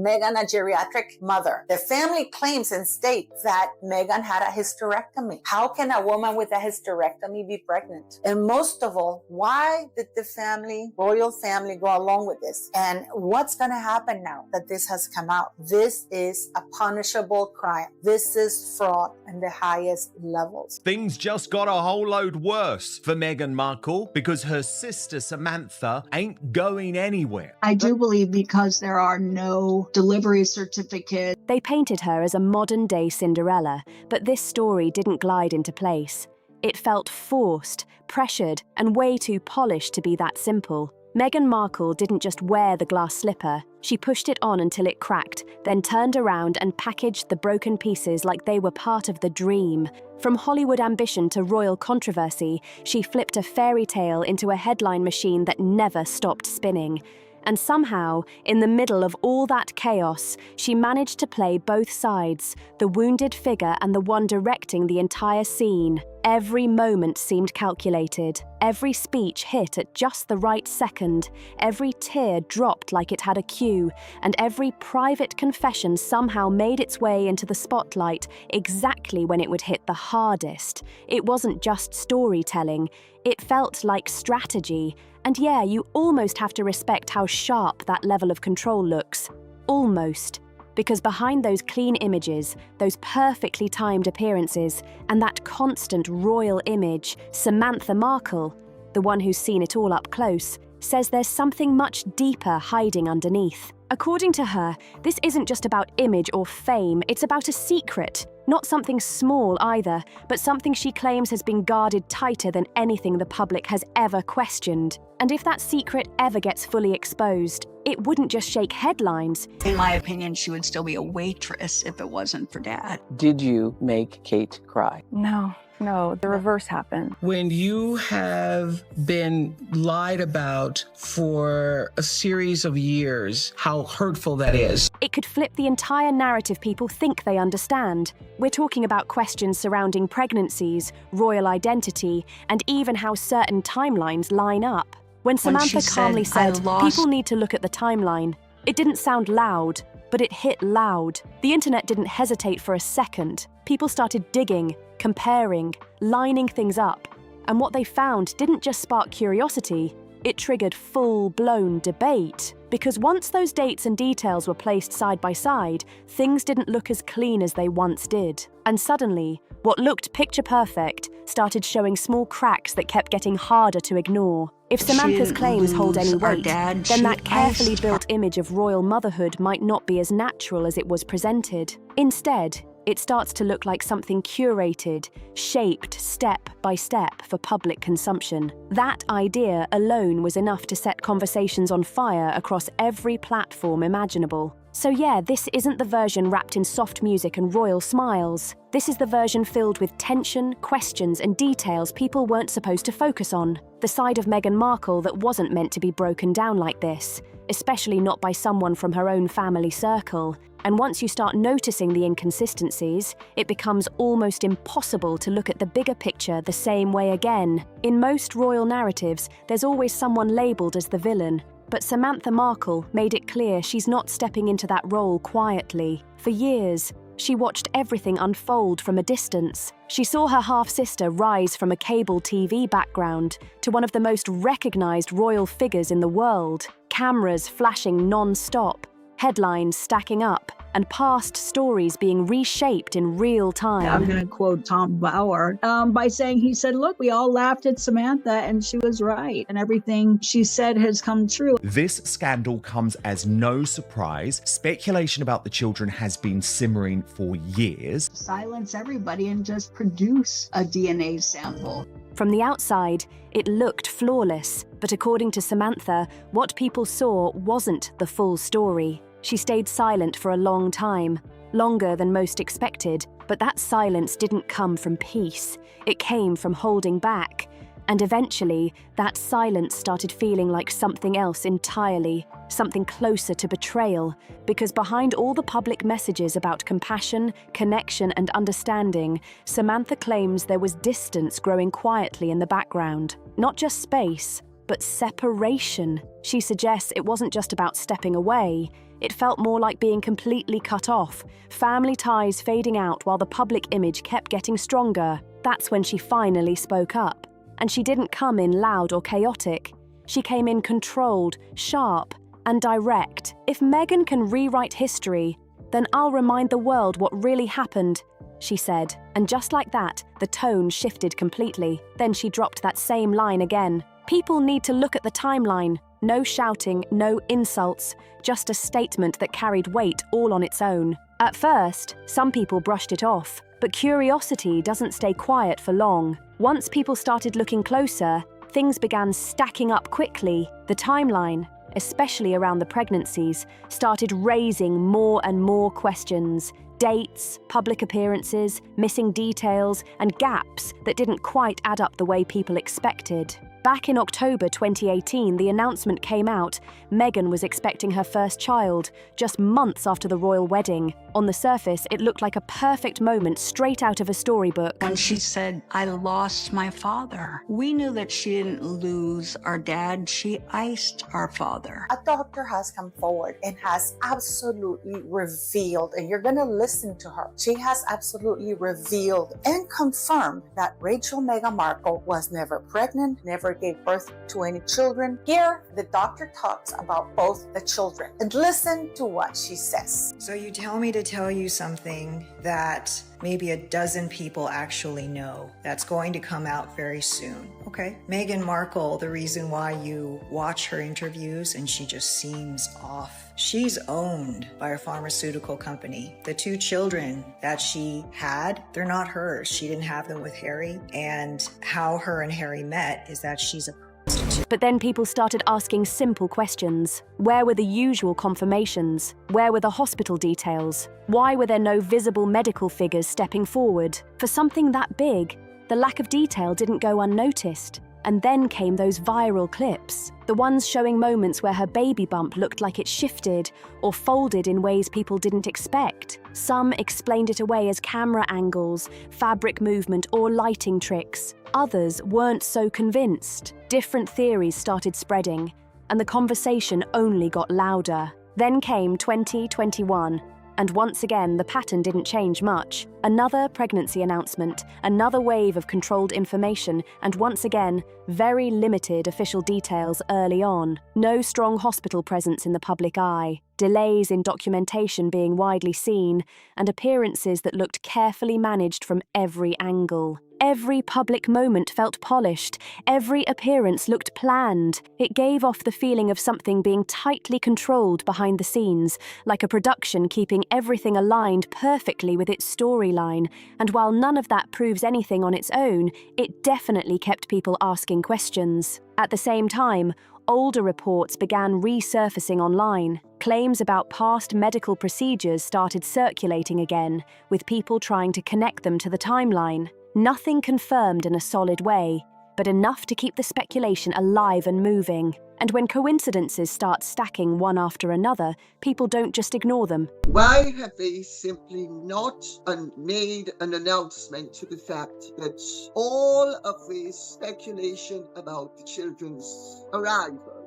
Meghan a geriatric mother. The family claims and states that Meghan had a hysterectomy. How can a woman with a hysterectomy be pregnant? And most of all, why did the royal family go along with this? And what's going to happen now that this has come out? This is a punishable crime. This is fraud in the highest levels. Things just got a whole load worse for Meghan Markle because her sister Samantha ain't going anywhere. I do believe because there are no delivery certificates. They painted her as a modern-day Cinderella, but this story didn't glide into place. It felt forced, pressured, and way too polished to be that simple. Meghan Markle didn't just wear the glass slipper. She pushed it on until it cracked, then turned around and packaged the broken pieces like they were part of the dream. From Hollywood ambition to royal controversy, she flipped a fairy tale into a headline machine that never stopped spinning. And somehow, in the middle of all that chaos, she managed to play both sides, the wounded figure and the one directing the entire scene. Every moment seemed calculated. Every speech hit at just the right second. Every tear dropped like it had a cue. And every private confession somehow made its way into the spotlight exactly when it would hit the hardest. It wasn't just storytelling. It felt like strategy. And yeah, you almost have to respect how sharp that level of control looks. Almost. Because behind those clean images, those perfectly timed appearances, and that constant royal image, Samantha Markle, the one who's seen it all up close, says there's something much deeper hiding underneath. According to her, this isn't just about image or fame, it's about a secret. Not something small either, but something she claims has been guarded tighter than anything the public has ever questioned. And if that secret ever gets fully exposed, it wouldn't just shake headlines. In my opinion, she would still be a waitress if it wasn't for Dad. Did you make Kate cry? No, the reverse happened. When you have been lied about for a series of years, how hurtful that is. It could flip the entire narrative people think they understand. We're talking about questions surrounding pregnancies, royal identity, and even how certain timelines line up. When Samantha calmly said, people need to look at the timeline, it didn't sound loud, but it hit loud. The internet didn't hesitate for a second. People started digging, comparing, lining things up. And what they found didn't just spark curiosity, it triggered full-blown debate. Because once those dates and details were placed side by side, things didn't look as clean as they once did. And suddenly, what looked picture-perfect started showing small cracks that kept getting harder to ignore. If Samantha's claims hold any weight, then that carefully built image of royal motherhood might not be as natural as it was presented. Instead, it starts to look like something curated, shaped step by step for public consumption. That idea alone was enough to set conversations on fire across every platform imaginable. So yeah, this isn't the version wrapped in soft music and royal smiles. This is the version filled with tension, questions, and details people weren't supposed to focus on. The side of Meghan Markle that wasn't meant to be broken down like this, especially not by someone from her own family circle. And once you start noticing the inconsistencies, it becomes almost impossible to look at the bigger picture the same way again. In most royal narratives, there's always someone labelled as the villain. But Samantha Markle made it clear she's not stepping into that role quietly. For years, she watched everything unfold from a distance. She saw her half-sister rise from a cable TV background to one of the most recognized royal figures in the world. Cameras flashing non-stop, headlines stacking up, and past stories being reshaped in real time. I'm going to quote Tom Bauer by saying, he said, look, we all laughed at Samantha and she was right. And everything she said has come true. This scandal comes as no surprise. Speculation about the children has been simmering for years. Silence everybody and just produce a DNA sample. From the outside, it looked flawless. But according to Samantha, what people saw wasn't the full story. She stayed silent for a long time, longer than most expected, but that silence didn't come from peace. It came from holding back. And eventually, that silence started feeling like something else entirely, something closer to betrayal, because behind all the public messages about compassion, connection, and understanding, Samantha claims there was distance growing quietly in the background. Not just space, but separation. She suggests it wasn't just about stepping away, It felt more like being completely cut off, family ties fading out while the public image kept getting stronger. That's when she finally spoke up. And she didn't come in loud or chaotic. She came in controlled, sharp, and direct. If Meghan can rewrite history, then I'll remind the world what really happened, she said. And just like that, the tone shifted completely. Then she dropped that same line again. People need to look at the timeline. No shouting, no insults, just a statement that carried weight all on its own. At first, some people brushed it off, but curiosity doesn't stay quiet for long. Once people started looking closer, things began stacking up quickly. The timeline, especially around the pregnancies, started raising more and more questions. Dates, public appearances, missing details, and gaps that didn't quite add up the way people expected. Back in October 2018, the announcement came out. Meghan was expecting her first child, just months after the royal wedding. On the surface, it looked like a perfect moment straight out of a storybook. When she said, "I lost my father," we knew that she didn't lose our dad, she iced our father. A doctor has come forward and has absolutely revealed, and you're going to listen to her. She has absolutely revealed and confirmed that Rachel Meghan Markle was never pregnant, never gave birth to any children. Here, the doctor talks about both the children. And listen to what she says. So you tell me to tell you something that maybe a dozen people actually know that's going to come out very soon. Okay. Meghan Markle, the reason why you watch her interviews and she just seems off, she's owned by a pharmaceutical company. The two children that she had, they're not hers. She didn't have them with Harry. And how her and Harry met is that she's a prostitute. But then people started asking simple questions. Where were the usual confirmations? Where were the hospital details? Why were there no visible medical figures stepping forward? For something that big, the lack of detail didn't go unnoticed. And then came those viral clips, the ones showing moments where her baby bump looked like it shifted or folded in ways people didn't expect. Some explained it away as camera angles, fabric movement, or lighting tricks. Others weren't so convinced. Different theories started spreading, and the conversation only got louder. Then came 2021. And once again, the pattern didn't change much. Another pregnancy announcement, another wave of controlled information, and once again, very limited official details early on. No strong hospital presence in the public eye, delays in documentation being widely seen, and appearances that looked carefully managed from every angle. Every public moment felt polished. Every appearance looked planned. It gave off the feeling of something being tightly controlled behind the scenes, like a production keeping everything aligned perfectly with its storyline. And while none of that proves anything on its own, it definitely kept people asking questions. At the same time, older reports began resurfacing online. Claims about past medical procedures started circulating again, with people trying to connect them to the timeline. Nothing confirmed in a solid way, but enough to keep the speculation alive and moving. And when coincidences start stacking one after another, people don't just ignore them. Why have they simply not made an announcement to the fact that all of this speculation about the children's arrival?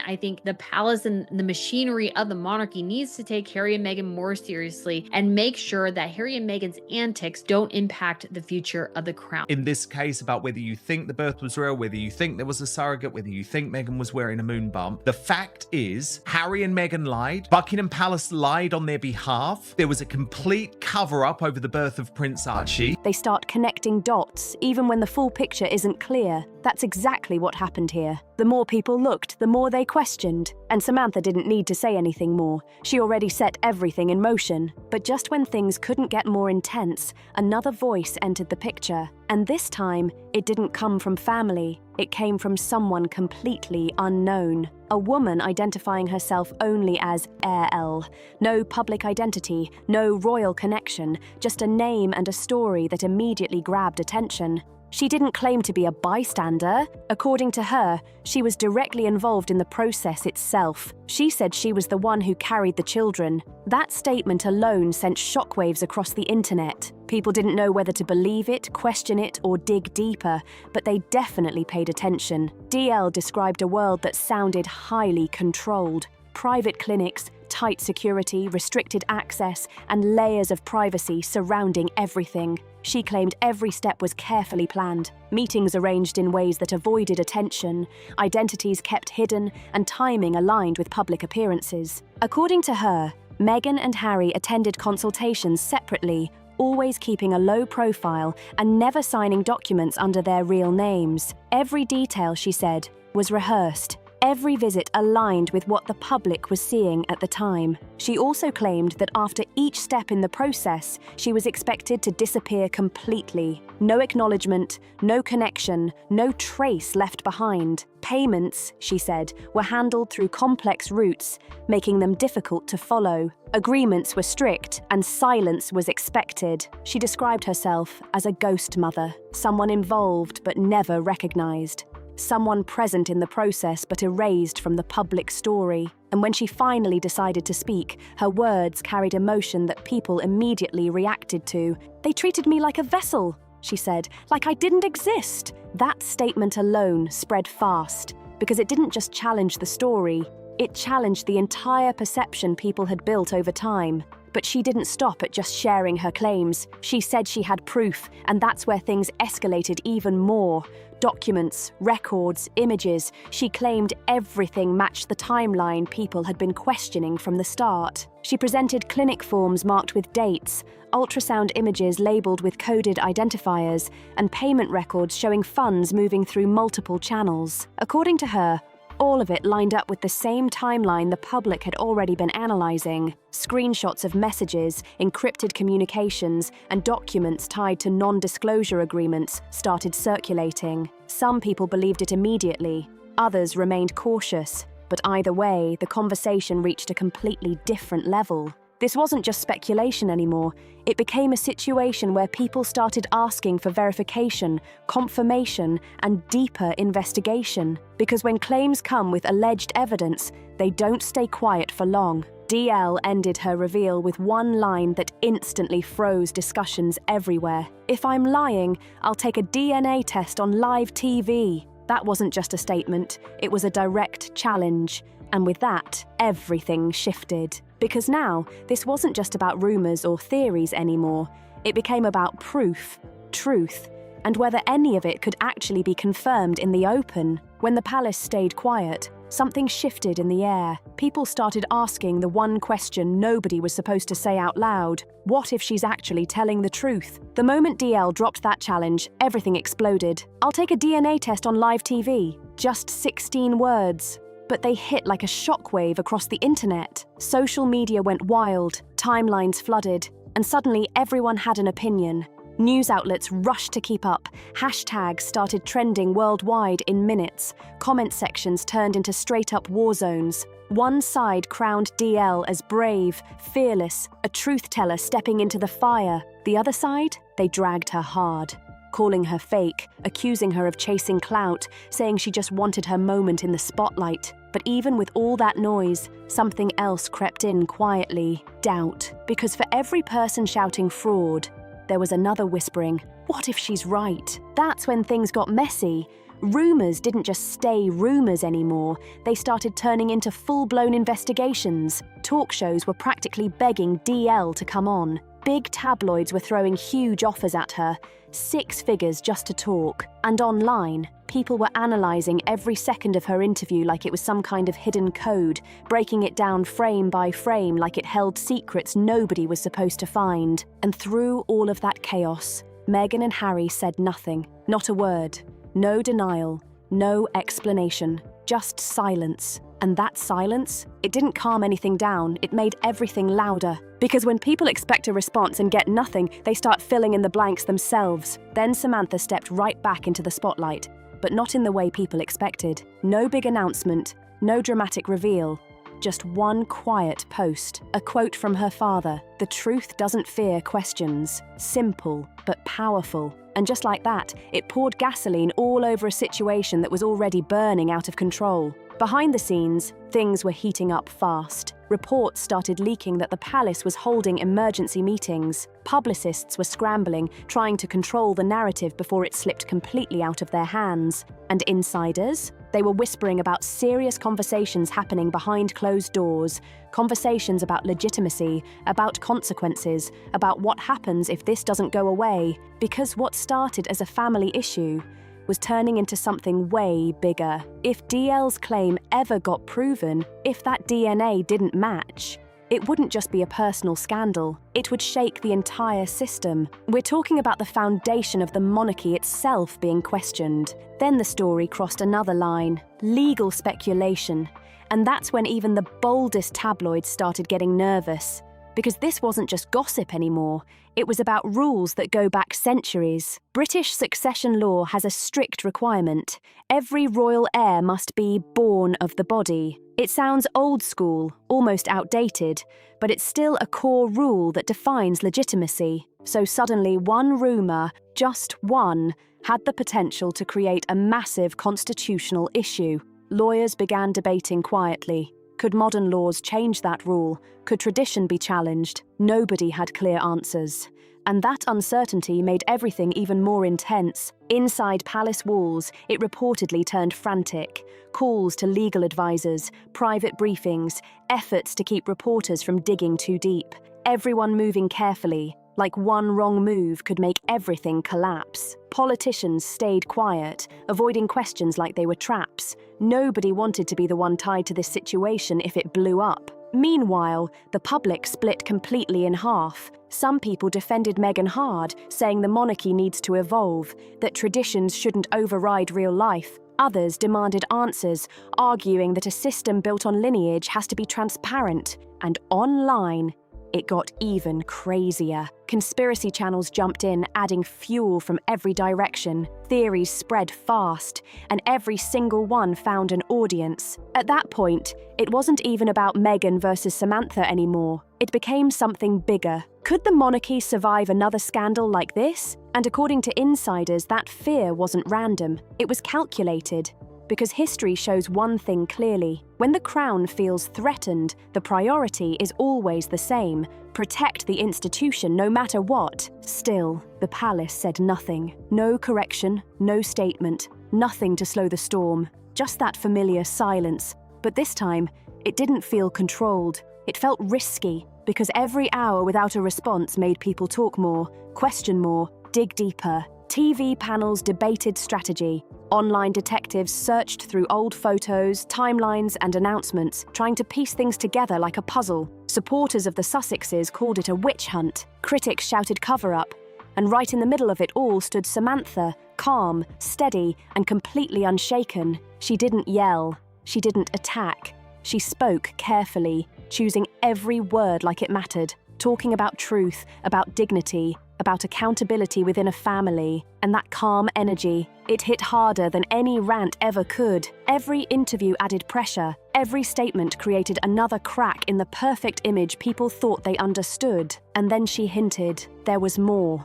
I think the palace and the machinery of the monarchy needs to take Harry and Meghan more seriously and make sure that Harry and Meghan's antics don't impact the future of the crown. In this case, about whether you think the birth was real, whether you think there was a surrogate, whether you think Meghan was wearing a moon bump, the fact is Harry and Meghan lied. Buckingham Palace lied on their behalf. There was a complete cover-up over the birth of Prince Archie. They start connecting dots, even when the full picture isn't clear. That's exactly what happened here. The more people looked, the more they questioned. And Samantha didn't need to say anything more. She already set everything in motion. But just when things couldn't get more intense, another voice entered the picture. And this time, it didn't come from family. It came from someone completely unknown. A woman identifying herself only as Heir. No public identity, no royal connection, just a name and a story that immediately grabbed attention. She didn't claim to be a bystander. According to her, she was directly involved in the process itself. She said she was the one who carried the children. That statement alone sent shockwaves across the internet. People didn't know whether to believe it, question it, or dig deeper, but they definitely paid attention. DL described a world that sounded highly controlled. Private clinics, Tight security, restricted access, and layers of privacy surrounding everything. She claimed every step was carefully planned, meetings arranged in ways that avoided attention, identities kept hidden, and timing aligned with public appearances. According to her, Meghan and Harry attended consultations separately, always keeping a low profile and never signing documents under their real names. Every detail, she said, was rehearsed. Every visit aligned with what the public was seeing at the time. She also claimed that after each step in the process, she was expected to disappear completely. No acknowledgement, no connection, no trace left behind. Payments, she said, were handled through complex routes, making them difficult to follow. Agreements were strict, and silence was expected. She described herself as a ghost mother, someone involved but never recognized. Someone present in the process but erased from the public story. And when she finally decided to speak, her words carried emotion that people immediately reacted to. "They treated me like a vessel," she said, "like I didn't exist." That statement alone spread fast, because it didn't just challenge the story, it challenged the entire perception people had built over time. But she didn't stop at just sharing her claims. She said she had proof, and that's where things escalated even more. Documents, records, images. She claimed everything matched the timeline people had been questioning from the start. She presented clinic forms marked with dates, ultrasound images labelled with coded identifiers, and payment records showing funds moving through multiple channels. According to her, all of it lined up with the same timeline the public had already been analysing. Screenshots of messages, encrypted communications, and documents tied to non-disclosure agreements started circulating. Some people believed it immediately, others remained cautious, but either way, the conversation reached a completely different level. This wasn't just speculation anymore. It became a situation where people started asking for verification, confirmation, and deeper investigation. Because when claims come with alleged evidence, they don't stay quiet for long. DL ended her reveal with one line that instantly froze discussions everywhere. "If I'm lying, I'll take a DNA test on live TV." That wasn't just a statement, it was a direct challenge. And with that, everything shifted. Because now, this wasn't just about rumours or theories anymore. It became about proof, truth, and whether any of it could actually be confirmed in the open. When the palace stayed quiet, something shifted in the air. People started asking the one question nobody was supposed to say out loud. What if she's actually telling the truth? The moment DL dropped that challenge, everything exploded. "I'll take a DNA test on live TV." Just 16 words. But they hit like a shockwave across the internet. Social media went wild, timelines flooded, and suddenly everyone had an opinion. News outlets rushed to keep up. Hashtags started trending worldwide in minutes. Comment sections turned into straight-up war zones. One side crowned DL as brave, fearless, a truth teller stepping into the fire. The other side, they dragged her hard, calling her fake, accusing her of chasing clout, saying she just wanted her moment in the spotlight. But even with all that noise, something else crept in quietly: doubt. Because for every person shouting fraud, there was another whispering, "What if she's right?" That's when things got messy. Rumours didn't just stay rumours anymore. They started turning into full-blown investigations. Talk shows were practically begging DL to come on. Big tabloids were throwing huge offers at her, 6 figures just to talk. And online, people were analysing every second of her interview like it was some kind of hidden code, breaking it down frame by frame like it held secrets nobody was supposed to find. And through all of that chaos, Meghan and Harry said nothing, not a word. No denial, no explanation, just silence. And that silence, it didn't calm anything down, it made everything louder. Because when people expect a response and get nothing, they start filling in the blanks themselves. Then Samantha stepped right back into the spotlight, but not in the way people expected. No big announcement, no dramatic reveal, just one quiet post. A quote from her father: "The truth doesn't fear questions." Simple, but powerful. And just like that, it poured gasoline all over a situation that was already burning out of control. Behind the scenes, things were heating up fast. Reports started leaking that the palace was holding emergency meetings. Publicists were scrambling, trying to control the narrative before it slipped completely out of their hands. And insiders? They were whispering about serious conversations happening behind closed doors, conversations about legitimacy, about consequences, about what happens if this doesn't go away, because what started as a family issue was turning into something way bigger. If DL's claim ever got proven, if that DNA didn't match, it wouldn't just be a personal scandal, it would shake the entire system. We're talking about the foundation of the monarchy itself being questioned. Then the story crossed another line, legal speculation. And that's when even the boldest tabloids started getting nervous. Because this wasn't just gossip anymore, it was about rules that go back centuries. British succession law has a strict requirement. Every royal heir must be born of the body. It sounds old school, almost outdated, but it's still a core rule that defines legitimacy. So suddenly one rumour, just one, had the potential to create a massive constitutional issue. Lawyers began debating quietly. Could modern laws change that rule? Could tradition be challenged? Nobody had clear answers. And that uncertainty made everything even more intense. Inside palace walls, it reportedly turned frantic. Calls to legal advisors, private briefings, efforts to keep reporters from digging too deep. Everyone moving carefully, like one wrong move could make everything collapse. Politicians stayed quiet, avoiding questions like they were traps. Nobody wanted to be the one tied to this situation if it blew up. Meanwhile, the public split completely in half. Some people defended Meghan hard, saying the monarchy needs to evolve, that traditions shouldn't override real life. Others demanded answers, arguing that a system built on lineage has to be transparent. And online, it got even crazier. Conspiracy channels jumped in, adding fuel from every direction. Theories spread fast, and every single one found an audience. At that point, it wasn't even about Meghan versus Samantha anymore. It became something bigger. Could the monarchy survive another scandal like this? And according to insiders, that fear wasn't random. It was calculated. Because history shows one thing clearly. When the crown feels threatened, the priority is always the same: protect the institution no matter what. Still, the palace said nothing. No correction, no statement, nothing to slow the storm. Just that familiar silence. But this time, it didn't feel controlled. It felt risky, because every hour without a response made people talk more, question more, dig deeper. TV panels debated strategy. Online detectives searched through old photos, timelines, and announcements, trying to piece things together like a puzzle. Supporters of the Sussexes called it a witch hunt. Critics shouted cover-up. And right in the middle of it all stood Samantha, calm, steady, and completely unshaken. She didn't yell. She didn't attack. She spoke carefully, choosing every word like it mattered, talking about truth, about dignity, about accountability within a family. And that calm energy, it hit harder than any rant ever could. Every interview added pressure. Every statement created another crack in the perfect image people thought they understood. And then she hinted there was more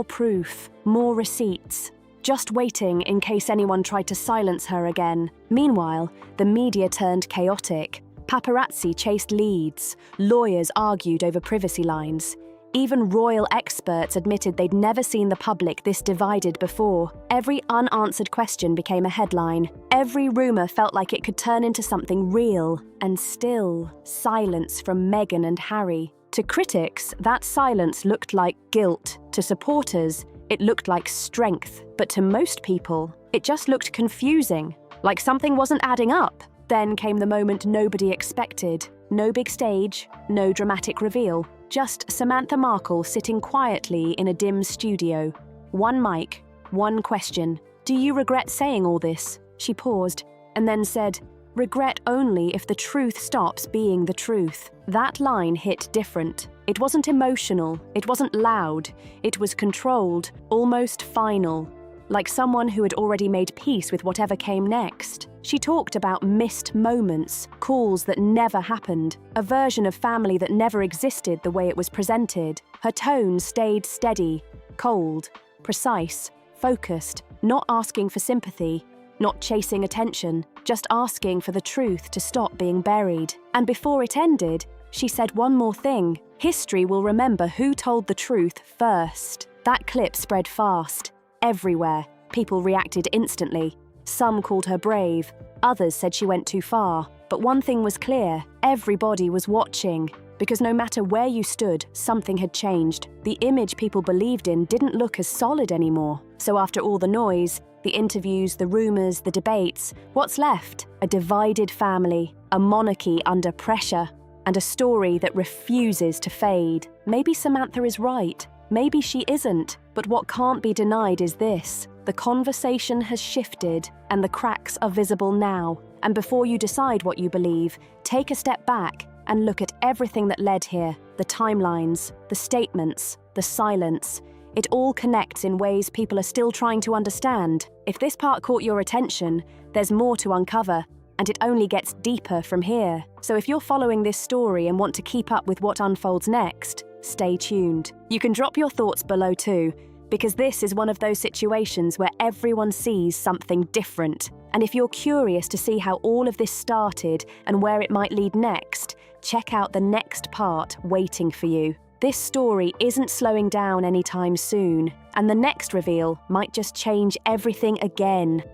proof, more receipts. Just waiting in case anyone tried to silence her again. Meanwhile, the media turned chaotic. Paparazzi chased leads. Lawyers argued over privacy lines. Even royal experts admitted they'd never seen the public this divided before. Every unanswered question became a headline. Every rumour felt like it could turn into something real. And still, silence from Meghan and Harry. To critics, that silence looked like guilt. To supporters, it looked like strength. But to most people, it just looked confusing, like something wasn't adding up. Then came the moment nobody expected. No big stage, no dramatic reveal. Just Samantha Markle sitting quietly in a dim studio. One mic, one question. Do you regret saying all this? She paused, and then said, regret only if the truth stops being the truth. That line hit different. It wasn't emotional, it wasn't loud. It was controlled, almost final. Like someone who had already made peace with whatever came next. She talked about missed moments, calls that never happened, a version of family that never existed the way it was presented. Her tone stayed steady, cold, precise, focused, not asking for sympathy, not chasing attention, just asking for the truth to stop being buried. And before it ended, she said one more thing. History will remember who told the truth first. That clip spread fast. Everywhere. People reacted instantly. Some called her brave. Others said she went too far. But one thing was clear. Everybody was watching. Because no matter where you stood, something had changed. The image people believed in didn't look as solid anymore. So after all the noise, the interviews, the rumors, the debates, what's left? A divided family, a monarchy under pressure, and a story that refuses to fade. Maybe Samantha is right. Maybe she isn't. But what can't be denied is this. The conversation has shifted, and the cracks are visible now. And before you decide what you believe, take a step back and look at everything that led here. The timelines, the statements, the silence. It all connects in ways people are still trying to understand. If this part caught your attention, there's more to uncover, and it only gets deeper from here. So if you're following this story and want to keep up with what unfolds next, stay tuned. You can drop your thoughts below too, because this is one of those situations where everyone sees something different. And if you're curious to see how all of this started and where it might lead next, check out the next part waiting for you. This story isn't slowing down anytime soon, and the next reveal might just change everything again.